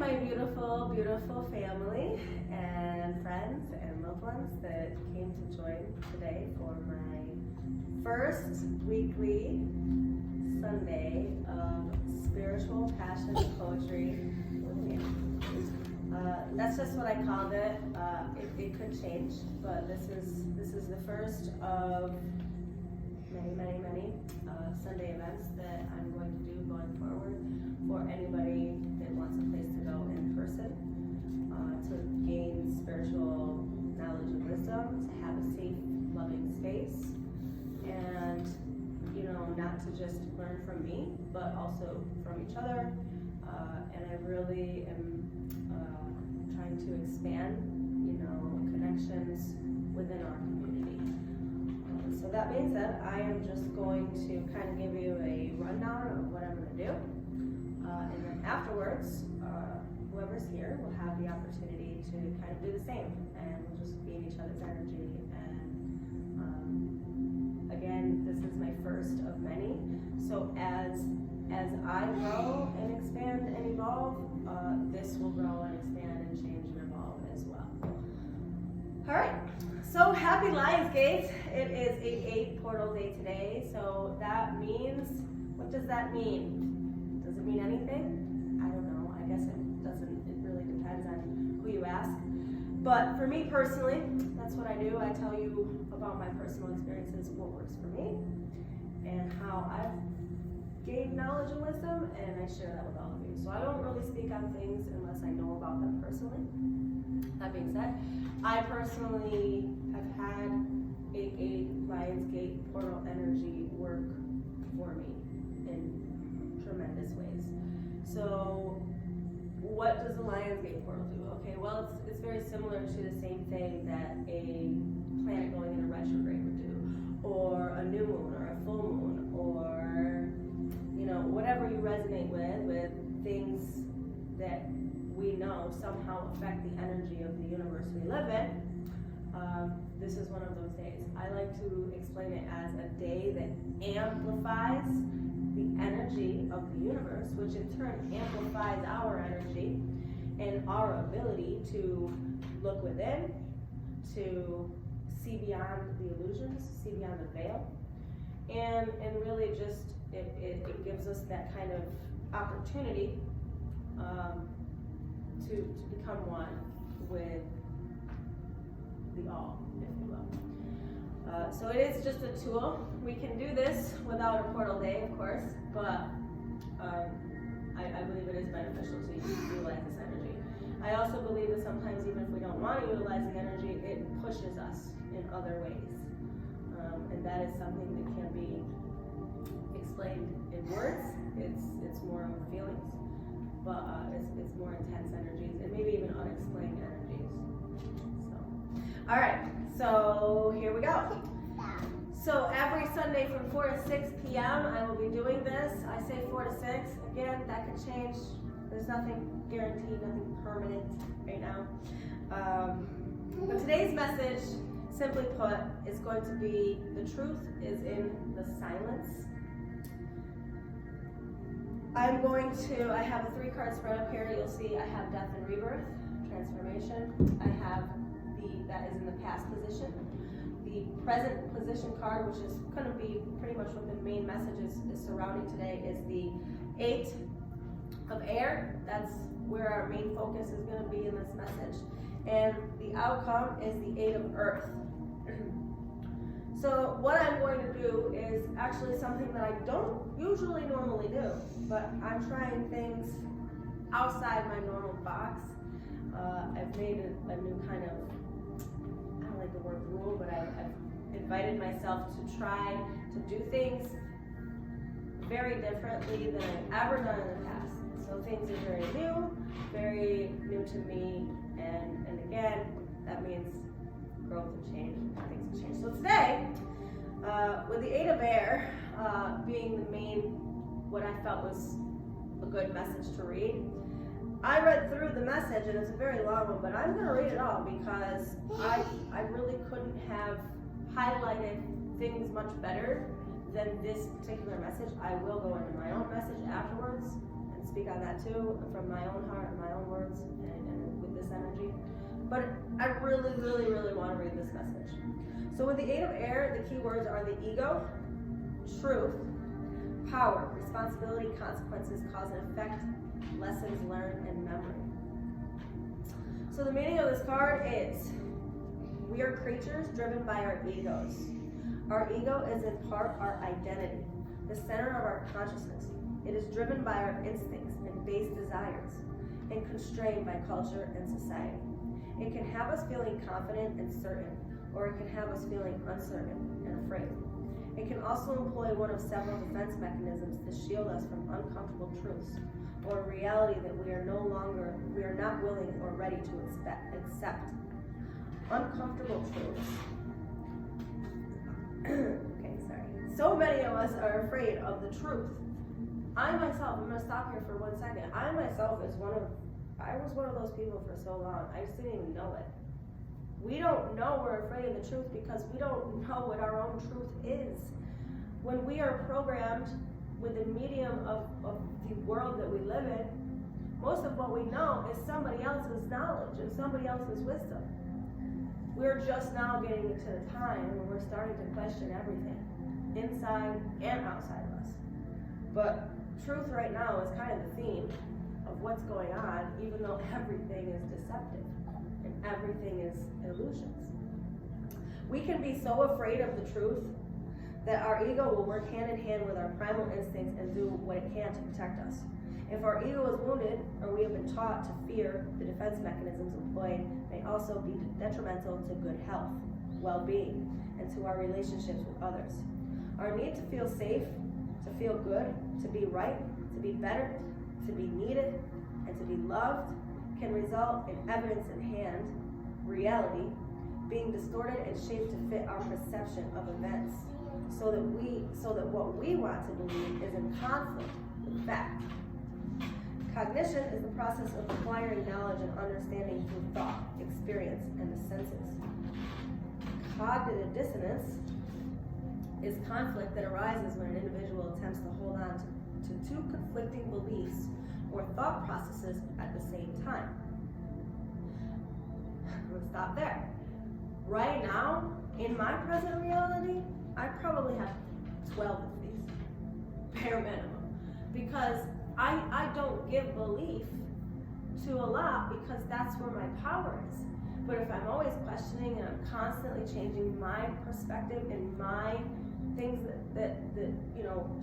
my beautiful, beautiful family and friends and loved ones that came to join today for my first weekly Sunday of spiritual passion poetry. That's just what I called it. It could change, but this is the first of many Sunday events that I'm going to do going forward for anybody that wants a place to go in person, to gain spiritual knowledge and wisdom, to have a safe, loving space, and not to just learn from me, but also from each other. And I really am trying to expand, connections within our community. So that being said, I am just going to kind of give you a rundown of what I'm going to do. And then afterwards, whoever's here will have the opportunity to kind of do the same. And we'll just be in each other's energy. And again, this is my first of many. So as I grow and expand and evolve, this will grow and expand and change and evolve as well. All right. So happy Lionsgate. It is 8/8 portal day today. So that means, what does that mean? Does it mean anything? I don't know. I guess it doesn't. It really depends on who you ask. But for me personally, that's what I do. I tell you about my personal experiences, what works for me, and how I've gained knowledge and wisdom, and I share that with all of you. So I don't really speak on things unless I know about them personally. That being said, I personally have had 8/8 Lionsgate portal energy work for me in tremendous ways. So what does the Lionsgate portal do? Okay, well, it's very similar to the same thing that a planet going in a retrograde would do, or a new moon, or a full moon, or whatever you resonate with things that we know somehow affect the energy of the universe we live in. This is one of those days. I like to explain it as a day that amplifies the energy of the universe, which in turn amplifies our energy and our ability to look within, to see beyond the illusions, see beyond the veil, and really just it gives us that kind of opportunity to become one with the all, if you will. So it is just a tool. We can do this without a portal day, of course, but I believe it is beneficial to utilize this energy. I also believe that sometimes, even if we don't want to utilize the energy, it pushes us in other ways. And that is something that can be explained in words. It's more of feelings, but it's more intense energies and maybe even unexplained energies. All right, so here we go. So every Sunday from 4 to 6 p.m. I will be doing this. I say 4 to 6. Again, that could change. There's nothing guaranteed, nothing permanent right now. But today's message, simply put, is going to be the truth is in the silence. I have the 3 cards spread up here. You'll see I have death and rebirth, transformation. I have that is in the past position. The present position card, which is going to be pretty much what the main message is surrounding today, is the 8 of air. That's where our main focus is going to be in this message. And the outcome is the 8 of earth. So what I'm going to do is actually something that I don't usually normally do, but I'm trying things outside my normal box. I've made a new kind of, I don't like the word rule, but I've invited myself to try to do things very differently than I've ever done in the past. So things are very new to me, and again, that means growth and change, and things have changed. So today, with the 8 of air being the main, what I felt was a good message to read, I read through the message, and it's a very long one, but I'm going to read it all because I really couldn't have highlighted things much better than this particular message. I will go into my own message afterwards and can speak on that too, from my own heart and my own words and with this energy. But I really, really, really want to read this message. So with the 8 of air, the key words are the ego, truth, power, responsibility, consequences, cause and effect, lessons learned, and memory. So the meaning of this card is, we are creatures driven by our egos. Our ego is in part our identity, the center of our consciousness. It is driven by our instincts and base desires, and constrained by culture and society. It can have us feeling confident and certain, or it can have us feeling uncertain and afraid. It can also employ one of several defense mechanisms to shield us from uncomfortable truths, or a reality that we are not willing or ready to accept. Uncomfortable truths. Okay, sorry. So many of us are afraid of the truth. I myself, I'm going to stop here for 1 second. I myself was one of those people for so long. I just didn't even know it. We don't know we're afraid of the truth because we don't know what our own truth is. When we are programmed with the medium of the world that we live in, most of what we know is somebody else's knowledge and somebody else's wisdom. We're just now getting into the time when we're starting to question everything, inside and outside of us. But truth right now is kind of the theme of what's going on, even though everything is deceptive and everything is illusions. We can be so afraid of the truth that our ego will work hand in hand with our primal instincts and do what it can to protect us. If our ego is wounded, or we have been taught to fear, the defense mechanisms employed may also be detrimental to good health, well-being, and to our relationships with others. Our need to feel safe, to feel good, to be right, to be better, to be needed, and to be loved can result in evidence in hand, reality, being distorted and shaped to fit our perception of events, so that what we want to believe is in conflict with fact. Cognition is the process of acquiring knowledge and understanding through thought, experience, and the senses. Cognitive dissonance is conflict that arises when an individual attempts to hold on to two conflicting beliefs or thought processes at the same time. We'll stop there. Right now, in my present reality, I probably have 12 of these, bare minimum, because I don't give belief to a lot because that's where my power is. But if I'm always questioning and I'm constantly changing my perspective and my things that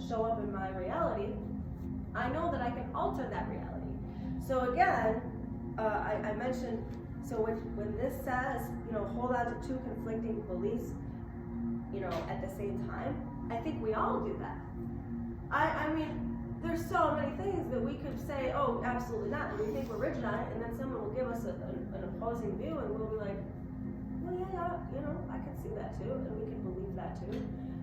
show up in my reality, I know that I can alter that reality. So again, I mentioned, so when this says, hold on to two conflicting beliefs, at the same time, I think we all do that. I mean, there's so many things that we could say, oh, absolutely not, and we think we're rigid on it, and then someone will give us an opposing view, and we'll be like, well, yeah, I can see that too, and we can believe that too.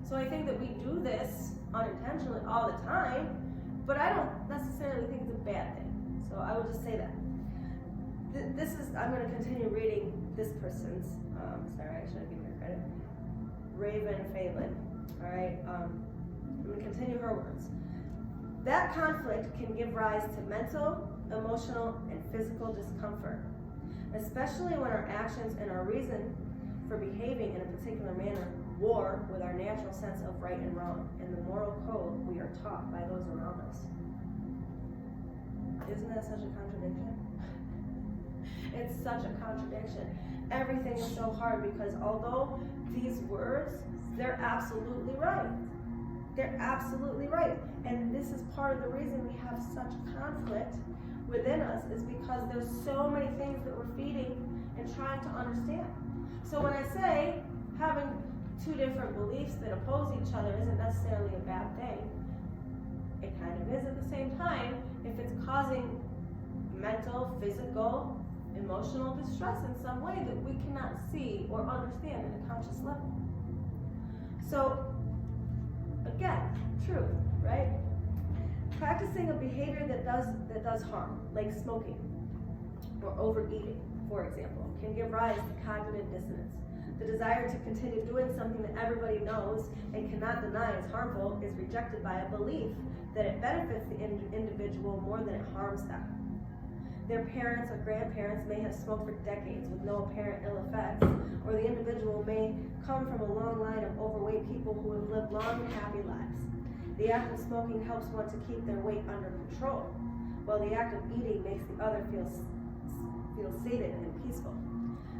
So I think that we do this unintentionally all the time, but I don't necessarily think it's a bad thing. So I will just say that. I'm going to continue reading this person's, sorry, I should have given her credit, Ravynn Phelan, all right? I'm going to continue her words. That conflict can give rise to mental, emotional, and physical discomfort, especially when our actions and our reason for behaving in a particular manner war with our natural sense of right and wrong and the moral code we are taught by those around us. Isn't that such a contradiction? It's such a contradiction. Everything is so hard because although these words, they're absolutely right. They're absolutely right. And this is part of the reason we have such conflict within us is because there's so many things that we're feeding and trying to understand. So when I say having two different beliefs that oppose each other isn't necessarily a bad thing, it kind of is at the same time if it's causing mental, physical, emotional distress in some way that we cannot see or understand at a conscious level. So, again, truth, right? Practicing a behavior that does harm, like smoking or overeating, for example, can give rise to cognitive dissonance. The desire to continue doing something that everybody knows and cannot deny is harmful is rejected by a belief that it benefits the individual more than it harms them. Their parents or grandparents may have smoked for decades with no apparent ill effects, or the individual may come from a long line of overweight people who have lived long and happy lives. The act of smoking helps one to keep their weight under control, while the act of eating makes the other feel sated and peaceful.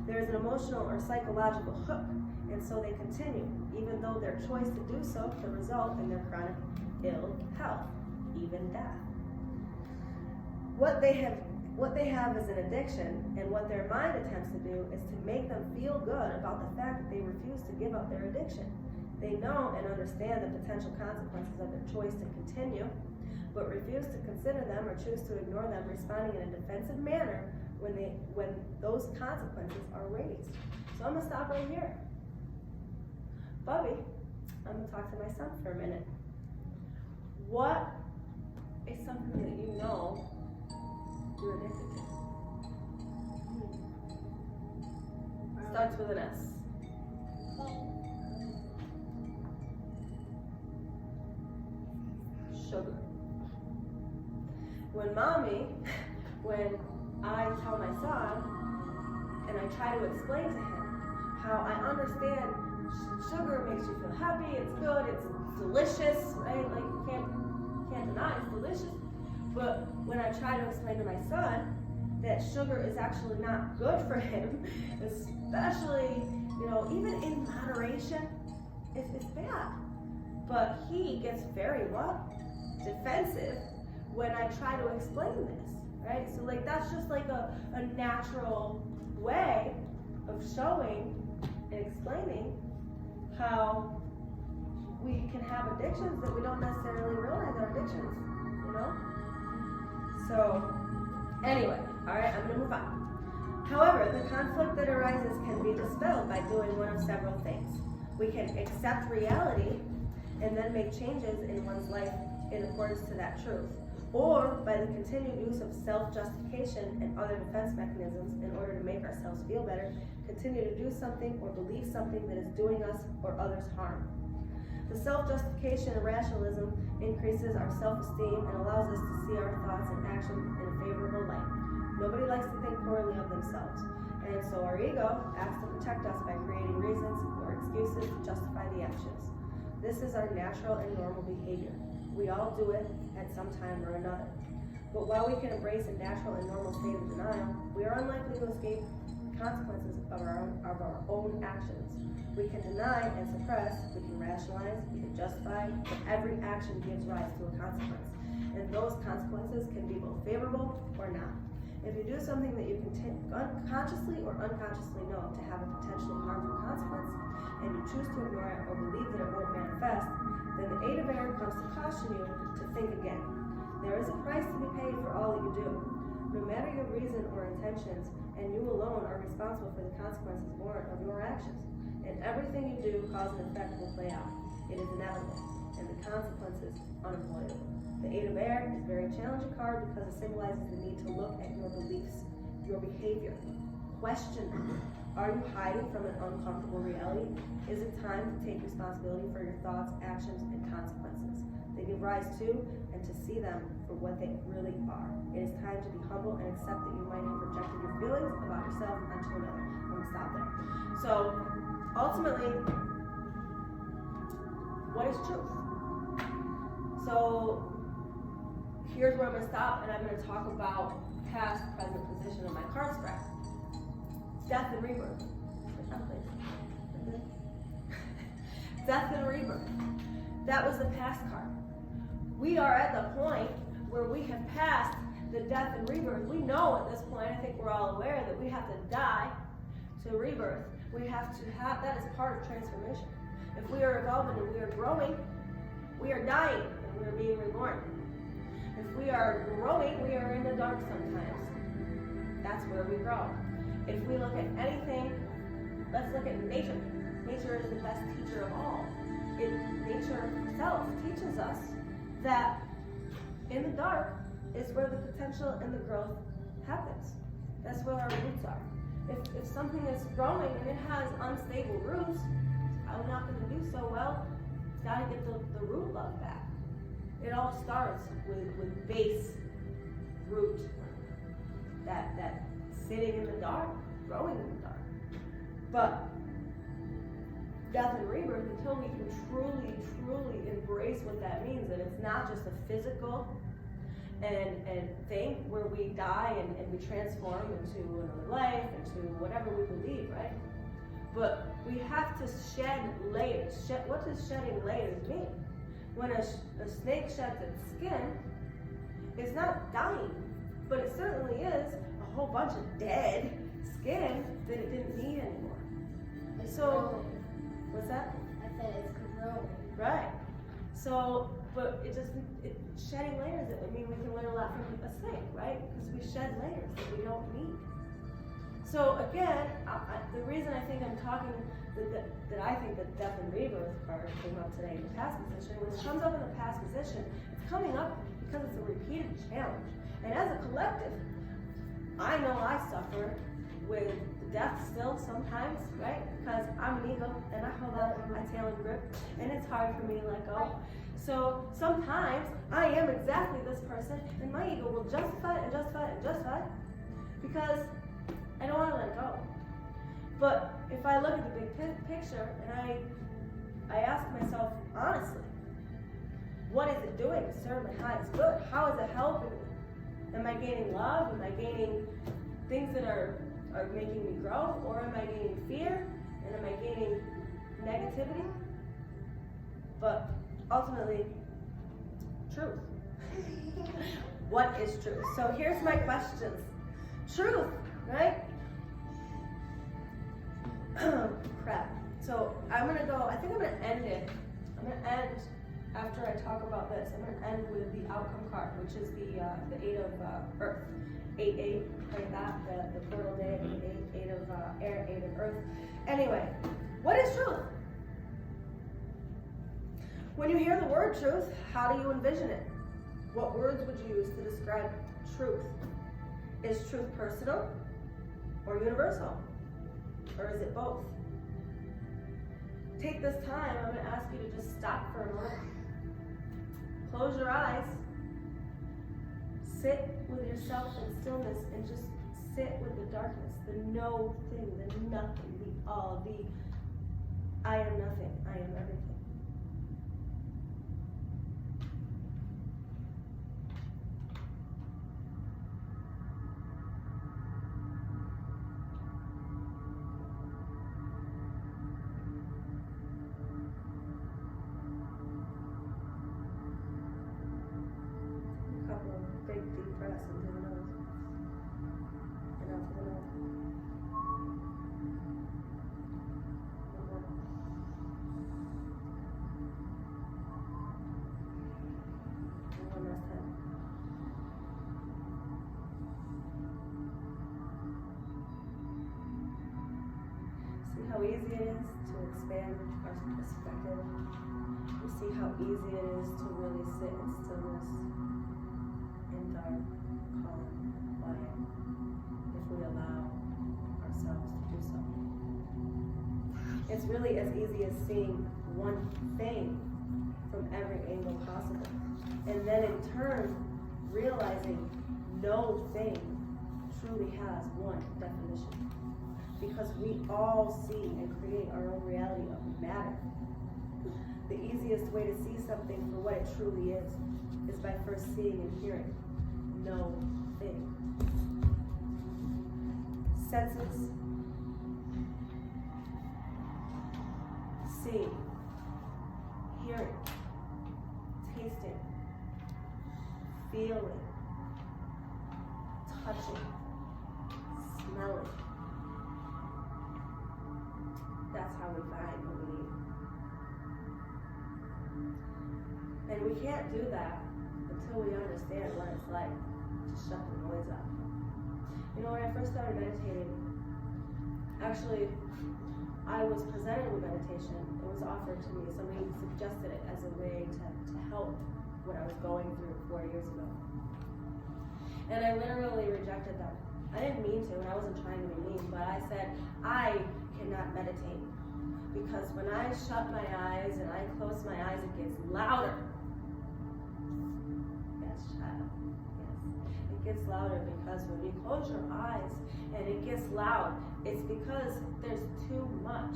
There is an emotional or psychological hook, and so they continue, even though their choice to do so could result in their chronic ill health, even death. What they have is an addiction, and what their mind attempts to do is to make them feel good about the fact that they refuse to give up their addiction. They know and understand the potential consequences of their choice to continue, but refuse to consider them or choose to ignore them, responding in a defensive manner when those consequences are raised. So I'm gonna stop right here. Bubby, I'm gonna talk to my son for a minute. What is something that you know you're addicted to? Starts with an S. Sugar. When I tell my son, and I try to explain to him how I understand sugar makes you feel happy, it's good, it's delicious, right? Like you can't deny it's delicious. But when I try to explain to my son that sugar is actually not good for him, especially, even in moderation, it's bad. But he gets very defensive when I try to explain this, right? So that's just like a natural way of showing and explaining how we can have addictions that we don't necessarily realize are addictions, So, anyway, all right, I'm gonna move on. However, the conflict that arises can be dispelled by doing one of several things. We can accept reality and then make changes in one's life in accordance to that truth, or by the continued use of self-justification and other defense mechanisms in order to make ourselves feel better, continue to do something or believe something that is doing us or others harm. The self-justification and rationalism increases our self-esteem and allows us to see our thoughts and actions in a favorable light. Nobody likes to think poorly of themselves, and so our ego acts to protect us by creating reasons or excuses to justify the actions. This is our natural and normal behavior. We all do it at some time or another. But while we can embrace a natural and normal state of denial, we are unlikely to escape consequences of our own actions. We can deny and suppress, we can rationalize, we can justify, but every action gives rise to a consequence. And those consequences can be both favorable or not. If you do something that you consciously or unconsciously know to have a potentially harmful consequence, and you choose to ignore it or believe that it won't manifest, then the aid of error comes to caution you to think again. There is a price to be paid for all that you do. No matter your reason or intentions, and you alone are responsible for the consequences born of your actions. And everything you do, cause and effect will play out. It is inevitable, and the consequences unavoidable. The Eight of Air is a very challenging card because it symbolizes the need to look at your beliefs, your behavior, question them. Are you hiding from an uncomfortable reality? Is it time to take responsibility for your thoughts, actions, and consequences? They give rise to and to see them for what they really are. It is time to be humble and accept that you might have projected your feelings about yourself onto another. I'm going to stop there. So, ultimately, what is truth? So, here's where I'm going to stop, and I'm going to talk about past, present position of my card spread. Death and rebirth. Death and rebirth. That was the past card. We are at the point where we have passed the death and rebirth. We know at this point, I think we're all aware, that we have to die to rebirth. We have to have, that is part of transformation. If we are evolving and we are growing, we are dying and we are being reborn. If we are growing, we are in the dark sometimes. That's where we grow. If we look at anything, let's look at nature. Nature is the best teacher of all. Nature itself teaches us that in the dark is where the potential and the growth happens. That's where our roots are. If something is growing and it has unstable roots, it's probably not going to do so well. It's got to get the root love back. It all starts with base root, that sitting in the dark, growing in the dark. But death and rebirth, until we can truly, truly embrace what that means, that it's not just a physical and thing where we die and we transform into another life, into whatever we believe, right? But we have to shed layers. What does shedding layers mean? When a snake sheds its skin, it's not dying, but it certainly is a whole bunch of dead skin that it didn't need anymore. It's So, growing. what's that? I said it's growing. Right. So, but shedding layers, I mean, we can learn a lot from a snake, right? Because we shed layers that we don't need. So again, the reason I think I'm talking, that I think that death and rebirth card came up today in the past position, when it comes up in the past position, it's coming up because it's a repeated challenge. And as a collective, I know I suffer with death still sometimes, right? Because I'm an ego and I hold on to my tail and grip, and it's hard for me to let go. So sometimes I am exactly this person, and my ego will justify and justify and justify because I don't want to let go. But if I look at the big picture and I ask myself honestly, what is it doing to serve my highest good? How is it helping me? Am I gaining love? Am I gaining things that are making me grow? Or am I gaining fear? And am I gaining negativity? But ultimately, truth. What is truth? So here's my questions. Truth, right? Crap. So I think I'm gonna end it. I'm gonna end after I talk about this. I'm gonna end with the outcome card, which is the 8 of Earth. 8-8, like that, the portal day, 8 of air, 8 of Earth. Anyway, what is truth? When you hear the word truth, how do you envision it? What words would you use to describe truth? Is truth personal or universal? Or is it both? Take this time, I'm going to ask you to just stop for a moment. Close your eyes. Sit with yourself in stillness and just sit with the darkness, the no thing, the nothing, the all, the I am nothing, I am everything. Big deep breaths into the nose and out through the mouth. One more. And one last time. See how easy it is to expand our perspective. You see how easy it is to really sit in stillness. Dark, calm, quiet, if we allow ourselves to do so. It's really as easy as seeing one thing from every angle possible, and then in turn realizing no thing truly has one definition, because we all see and create our own reality of matter. The easiest way to see something for what it truly is by first seeing and hearing no thing. Senses, seeing, hearing, tasting, feeling, touching, smelling. That's how we find what we need. And we can't do that until we understand what it's like to shut the noise up. You know, when I first started meditating, actually, I was presented with meditation. It was offered to me. Somebody suggested it as a way to help what I was going through 4 years ago. And I literally rejected them. I didn't mean to, and I wasn't trying to be mean, but I said, I cannot meditate. Because when I shut my eyes and I close my eyes, it gets louder. Yes, child. Yes. It gets louder because when you close your eyes and it gets loud, it's because there's too much.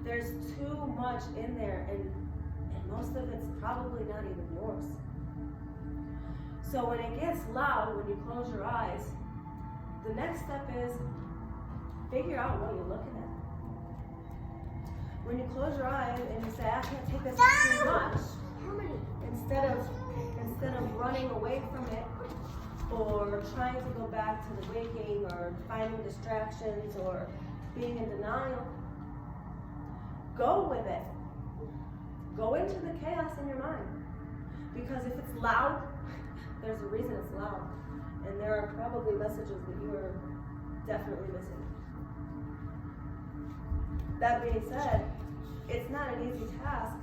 There's too much in there, and most of it's probably not even yours. So when it gets loud, when you close your eyes, the next step is figure out what you're looking at. When you close your eyes and you say, I can't take this too much, instead of running away from it or trying to go back to the waking or finding distractions or being in denial, go with it. Go into the chaos in your mind. Because if it's loud, there's a reason it's loud. And there are probably messages that you are definitely missing. That being said, it's not an easy task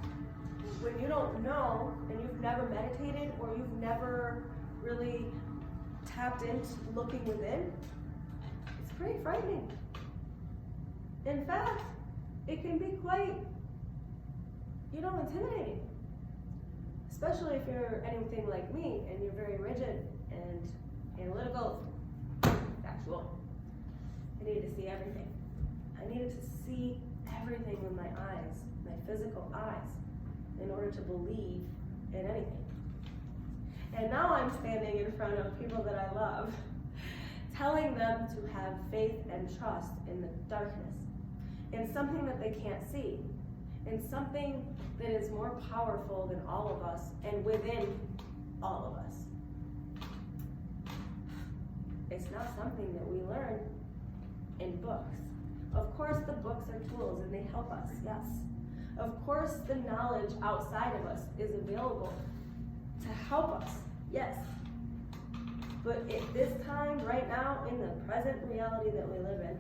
when you don't know and you've never meditated or you've never really tapped into looking within. It's pretty frightening. In fact, it can be quite, intimidating. Especially if you're anything like me and you're very rigid and analytical, factual. I needed to see everything. I needed to see everything with my eyes, my physical eyes, in order to believe in anything. And now I'm standing in front of people that I love, telling them to have faith and trust in the darkness, in something that they can't see, in something that is more powerful than all of us and within all of us. It's not something that we learn in books. Of course, the books are tools and they help us, yes. Of course, the knowledge outside of us is available to help us, yes. But at this time, right now, in the present reality that we live in,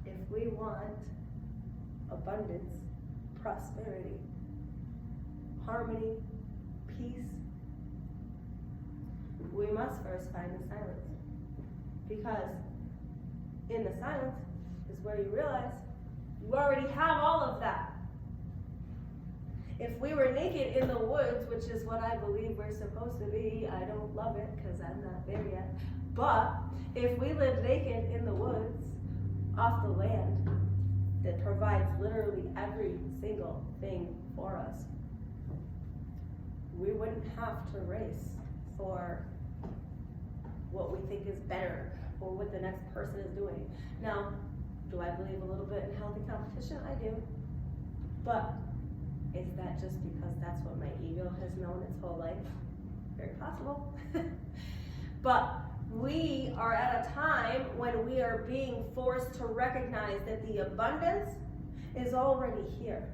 if we want abundance, prosperity, harmony, peace, we must first find the silence. Because in the silence is where you realize you already have all of that. If we were naked in the woods, which is what I believe we're supposed to be, I don't love it because I'm not there yet, but if we lived naked in the woods, off the land, that provides literally every single thing for us, we wouldn't have to race for what we think is better or what the next person is doing. Now, do I believe a little bit in healthy competition? I do. But is that just because that's what my ego has known its whole life? Very possible. But we are at a time when we are being forced to recognize that the abundance is already here.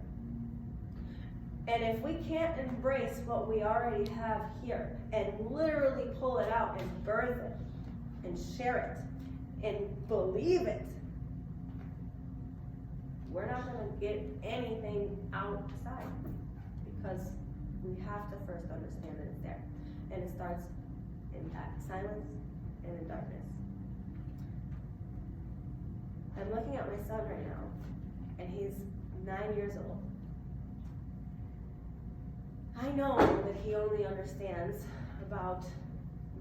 And if we can't embrace what we already have here and literally pull it out and birth it and share it and believe it, we're not going to get anything outside because we have to first understand that it's there. And it starts in that silence and in darkness. I'm looking at my son right now, and he's 9 years old. I know that he only understands about,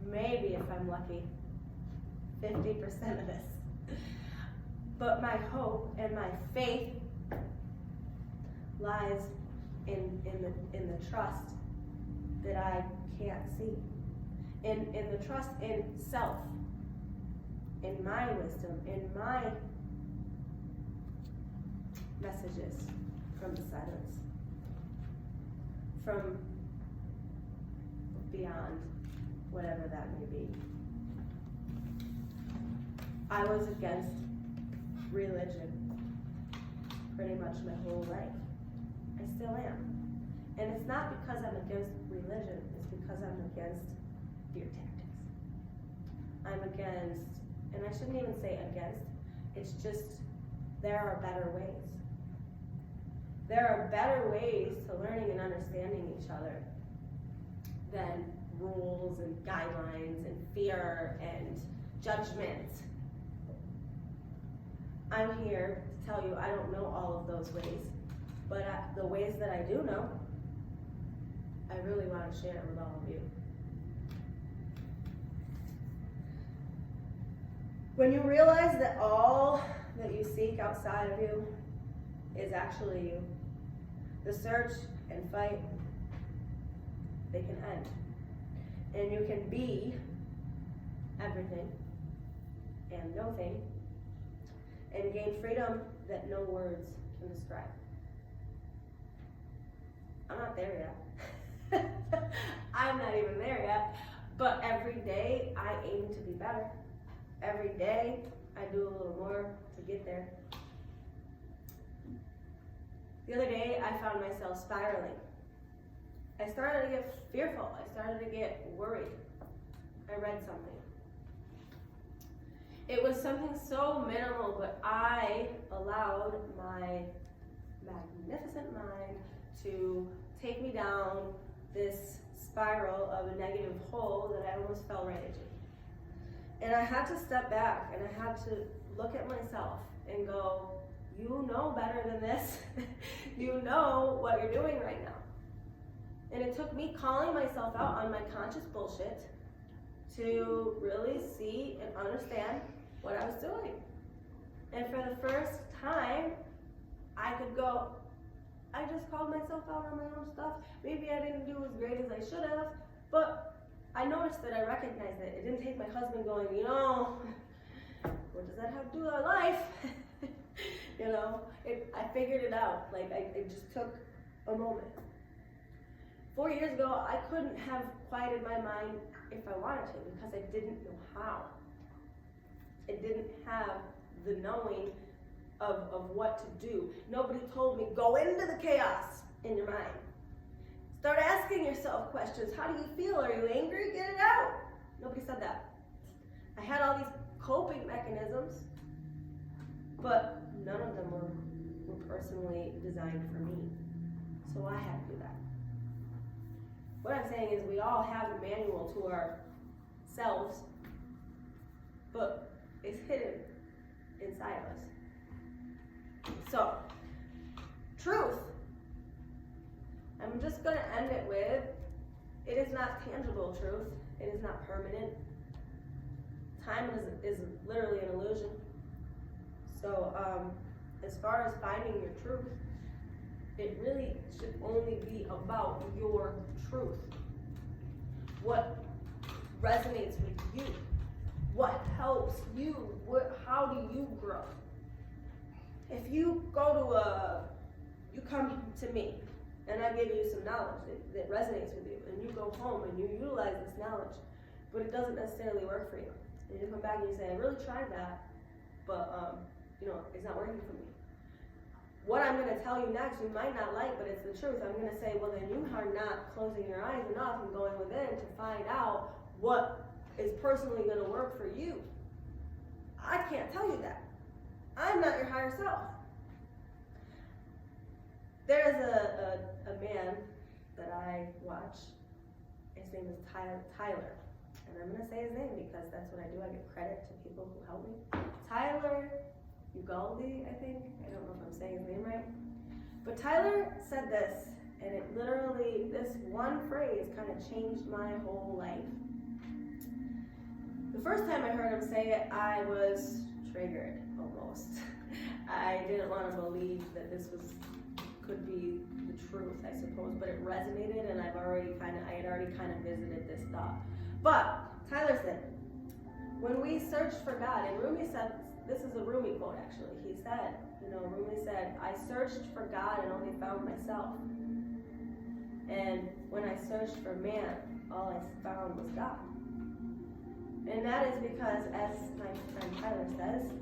maybe if I'm lucky, 50% of this. But my hope and my faith lies in the trust that I can't see. In the trust in self, in my wisdom, in my messages from the silence, from beyond whatever that may be. I was against religion pretty much my whole life. I still am. And it's not because I'm against religion, it's because I'm against fear tactics. I'm against, and I shouldn't even say against, it's just there are better ways. There are better ways to learning and understanding each other than rules and guidelines and fear and judgment. I'm here to tell you I don't know all of those ways, but the ways that I do know, I really want to share with all of you. When you realize that all that you seek outside of you is actually you, the search and fight, they can end. And you can be everything and nothing and gain freedom that no words can describe. I'm not there yet. I'm not even there yet. But every day I aim to be better. Every day I do a little more to get there. The other day I found myself spiraling. I started to get fearful. I started to get worried. I read something. It was something so minimal, but I allowed my magnificent mind to take me down this spiral of a negative hole that I almost fell right into. And I had to step back and I had to look at myself and go, you know better than this. You know what you're doing right now. And it took me calling myself out on my conscious bullshit to really see and understand what I was doing. And for the first time, I could go, I just called myself out on my own stuff. Maybe I didn't do as great as I should have, but I noticed that I recognized it. It didn't take my husband going, you know, what does that have to do with our life? You know, I figured it out. Like, it just took a moment. 4 years ago, I couldn't have quieted my mind if I wanted to because I didn't know how. I didn't have the knowing of what to do. Nobody told me, go into the chaos in your mind. Start asking yourself questions. How do you feel? Are you angry? Get it out. Nobody said that. I had all these coping mechanisms, but none of them were personally designed for me. So I had to do that. What I'm saying is we all have a manual to ourselves, but it's hidden inside of us. So, truth. I'm just going to end it with, it is not tangible truth. It is not permanent. Time is literally an illusion. So, as far as finding your truth, it really should only be about your truth. What resonates with you? What helps you? How do you grow? If you you come to me, and I give you some knowledge that resonates with you, and you go home and you utilize this knowledge, but it doesn't necessarily work for you. And you come back and you say, I really tried that, but it's not working for me. What I'm going to tell you next, you might not like, but it's the truth. I'm going to say, well, then you are not closing your eyes enough and going within to find out what is personally going to work for you. I can't tell you that. I'm not your higher self. There is a man that I watch. His name is Tyler. And I'm going to say his name because that's what I do. I give credit to people who help me. Tyler Ugaldi, I think. I don't know if I'm saying his name right. But Tyler said this, and it literally, this one phrase kind of changed my whole life. The first time I heard him say it, I was triggered, almost. I didn't want to believe that this could be the truth, I suppose, but it resonated, and I had already kind of visited this thought. But Tyler said, when we searched for God, and Rumi said, this is a Rumi quote actually, he said, Rumi said, I searched for God and only found myself. And when I searched for man, all I found was God. And that is because, as my friend Tyler says,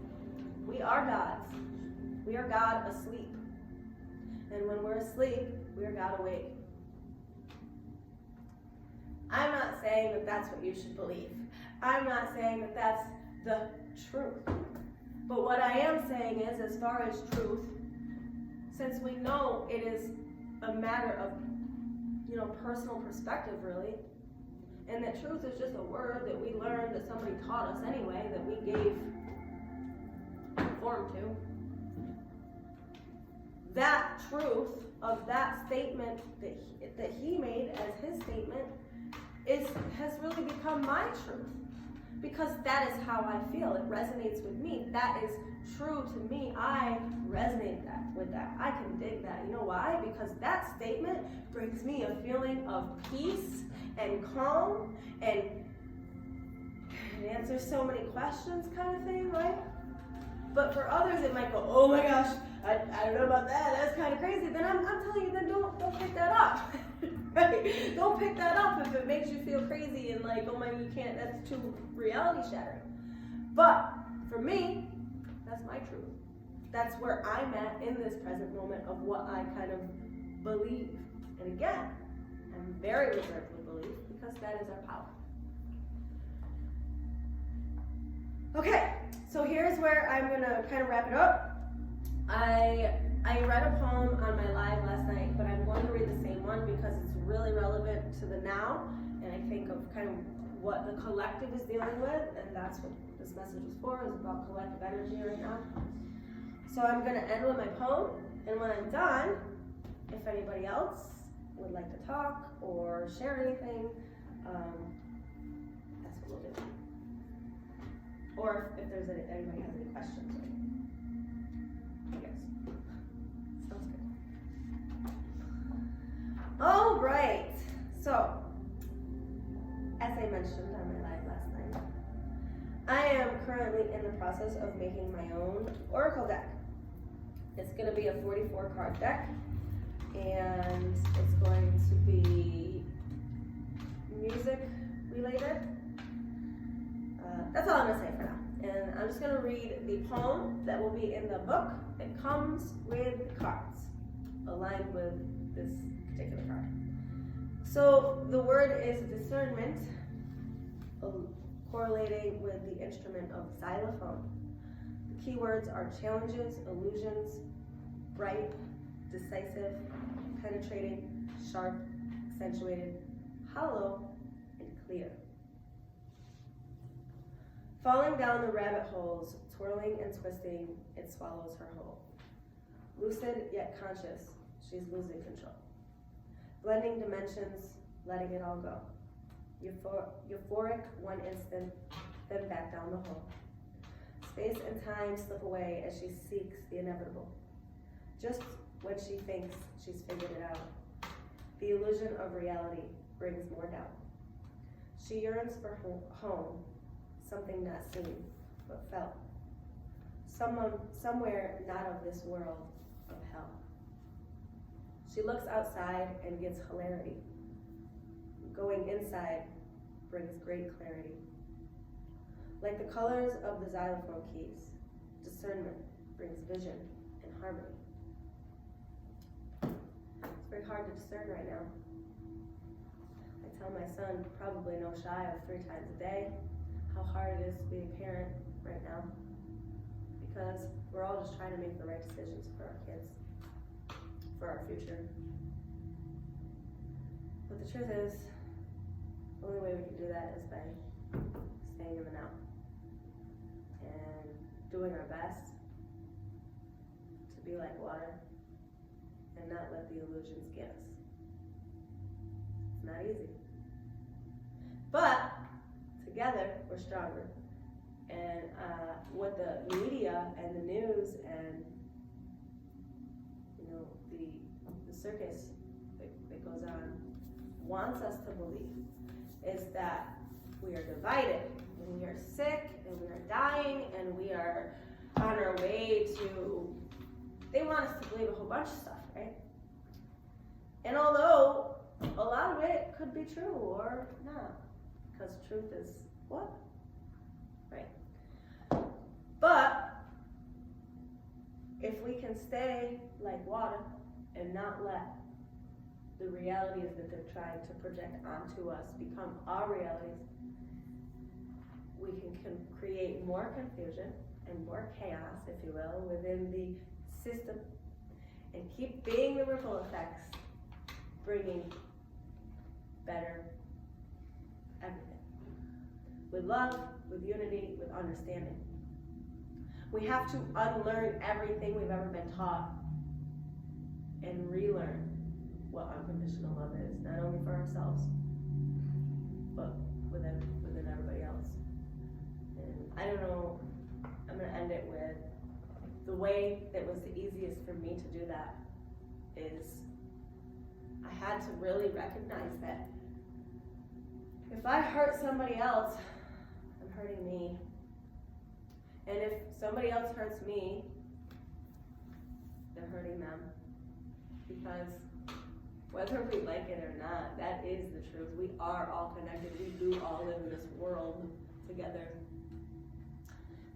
we are gods. We are God asleep. And when we're asleep, we are God awake. I'm not saying that that's what you should believe. I'm not saying that that's the truth. But what I am saying is, as far as truth, since we know it is a matter of, personal perspective, really, and that truth is just a word that we learned, that somebody taught us anyway, that we gave form to. That truth of that statement that he made as his statement has really become my truth, because that is how I feel. It resonates with me. That is true to me. I resonate with that. I can dig that. You know why? Because that statement brings me a feeling of peace and calm, and it answers so many questions, kind of thing, right? But for others, it might go, oh my gosh, I don't know about that. That's kind of crazy. Then I'm telling you, then don't pick that up. Right? Don't pick that up if it makes you feel crazy and like, oh my, you can't. That's too reality shattering. But for me, that's my truth. That's where I'm at in this present moment of what I kind of believe. And again, I'm very reserved with belief, because that is our power. Okay, so here's where I'm gonna kind of wrap it up. I read a poem on my live last night, but I'm going to read the same one because it's really relevant to the now, and I think of kind of what the collective is dealing with, and that's what this message is for, is about collective energy right now. So I'm going to end with my poem, and when I'm done, if anybody else would like to talk or share anything, that's what we'll do. Or if there's anybody has any questions. Yes. Sounds good. All right. So, as I mentioned on my live last night, I am currently in the process of making my own oracle deck. It's going to be a 44 card deck, and it's going to be music related. That's all I'm going to say for now. And I'm just going to read the poem that will be in the book. It comes with the cards, aligned with this particular card. So the word is discernment, correlating with the instrument of xylophone. The keywords are challenges, illusions, bright, decisive, penetrating, sharp, accentuated, hollow, and clear. Falling down the rabbit holes, twirling and twisting, it swallows her whole. Lucid yet conscious, she's losing control. Blending dimensions, letting it all go. Euphoric one instant, then back down the hole. Space and time slip away as she seeks the inevitable. Just when she thinks she's figured it out, the illusion of reality brings more doubt. She yearns for home, something not seen, but felt. Somewhere not of this world of hell. She looks outside and gets hilarity. Going inside brings great clarity. Like the colors of the xylophone keys, discernment brings vision and harmony. It's very hard to discern right now. I tell my son, probably no shy of 3 times a day, how hard it is to be a parent right now, because we're all just trying to make the right decisions for our kids, for our future. But the truth is, the only way we can do that is by staying in the now and doing our best to be like water and not let the illusions get us. It's not easy. But together, we're stronger. And what the media and the news and the circus that goes on wants us to believe is that we are divided, and we are sick, and we are dying, and we are on our way to, they want us to believe a whole bunch of stuff, right? And although a lot of it could be true or not, because truth is what? Right. But if we can stay like water and not let the realities that they're trying to project onto us become our realities, we can create more confusion and more chaos, if you will, within the system, and keep being the ripple effects, bringing better everything. With love, with unity, with understanding. We have to unlearn everything we've ever been taught and relearn what unconditional love is, not only for ourselves, but within everybody else. And I don't know, I'm gonna end it with the way that was the easiest for me to do that is I had to really recognize that if I hurt somebody else, I'm hurting me. And if somebody else hurts me, they're hurting them. Because whether we like it or not, that is the truth. We are all connected. We do all live in this world together.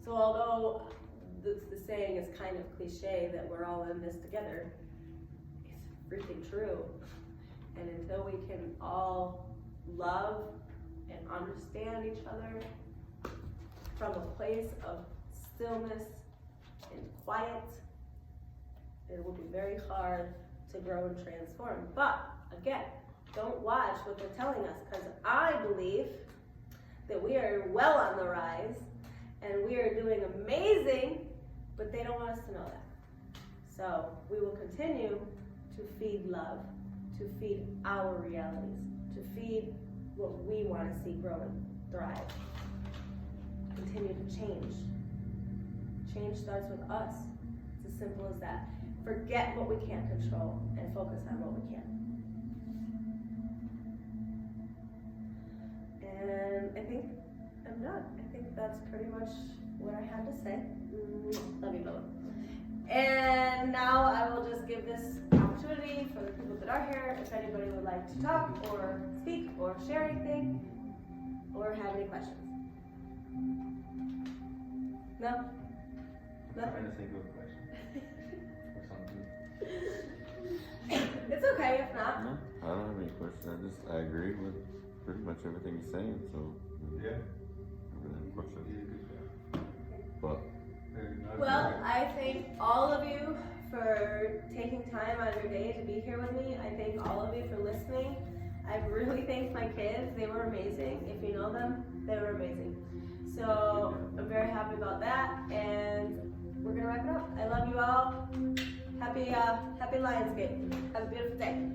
So although the saying is kind of cliche that we're all in this together, it's freaking true. And until we can all love and understand each other from a place of stillness and quiet, it will be very hard to grow and transform. But again, don't watch what they're telling us, because I believe that we are well on the rise and we are doing amazing, but they don't want us to know that. So we will continue to feed love, to feed our realities, to feed what we want to see grow and thrive. Continue to change. Change starts with us. It's as simple as that. Forget what we can't control and focus on what we can. And I think I'm done. I think that's pretty much what I had to say. Love you, Bella. And now I will just give this opportunity for the people that are here, if anybody would like to talk or speak or share anything or have any questions. No? I'm trying to think of a question or something. It's okay if not. No, I don't have any questions. I agree with pretty much everything you're saying, so. Yeah. I don't have any questions. You did a good job. But, Well, I thank all of you for taking time out of your day to be here with me. I thank all of you for listening. I really thank my kids. They were amazing. If you know them, they were amazing. So I'm very happy about that, and we're gonna wrap it up. I love you all. Happy Lionsgate. Have a beautiful day.